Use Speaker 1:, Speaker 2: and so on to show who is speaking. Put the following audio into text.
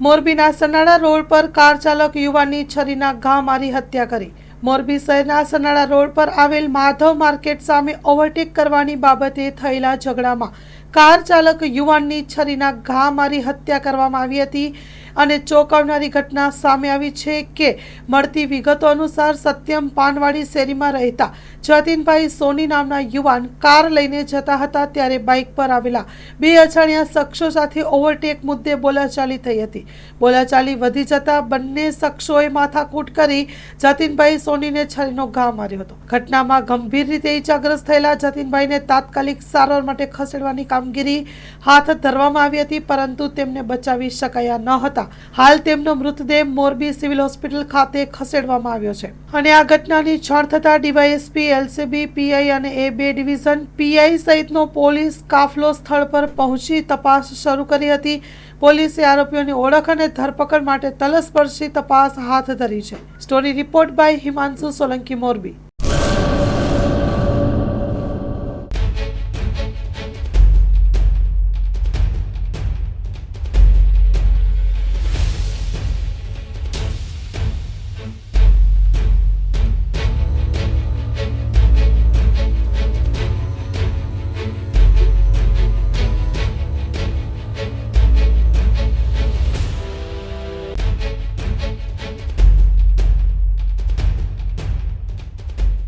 Speaker 1: મોરબીના સનાળા રોડ પર કાર ચાલક યુવાનની છરીના ઘા મારી હત્યા કરી। મોરબી શહેરના સનાળા રોડ પર આવેલ માધવ માર્કેટ સામે ઓવરટેક કરવાની બાબતે થયેલા ઝઘડામાં કાર ચાલક યુવાનની છરીના ઘા મારી હત્યા કરવામાં આવી હતી અને ચોંકાવનારી ઘટના સામે આવી છે કે મળતી વિગતો અનુસાર સત્યમ પાનવાડી શેરીમાં રહેતા જતીનભાઈ સોની નામના યુવાન કાર લઈને જતા હતા ત્યારે બાઇક પર આવેલા બે અજાણ્યા શખ્સો સાથે ઓવરટેક મુદ્દે બોલાચાલી થઈ હતી। બોલાચાલી વધી જતા બંને શખ્સોએ માથાકૂટ કરી જતીનભાઈ સોનીને છરીનો ઘા માર્યો હતો। ઘટનામાં ગંભીર રીતે ઇજાગ્રસ્ત થયેલા જતીનભાઈને તાત્કાલિક સારવાર માટે ખસેડવાની કામગીરી હાથ ધરવામાં આવી હતી, પરંતુ તેમને બચાવી શકાયા ન હતા। હાલ તેમનો મૃતદેહ મોરબી સિવિલ હોસ્પિટલ ખાતે ખસેડવામાં આવ્યો છે અને આ ઘટનાની જાણ થતા ડીવાયએસપી, એલસીબી, પીઆઈ અને A2 ડિવિઝન પીઆઈ સહિતનો પોલીસ કાફલો સ્થળ પર પહોંચી તપાસ શરૂ કરી હતી। પોલીસે આરોપીઓની ઓળખ અને ધરપકડ માટે તલસ્પર્શી તપાસ હાથ ધરી છે। Story report by Himanshu Solanki, Morbi.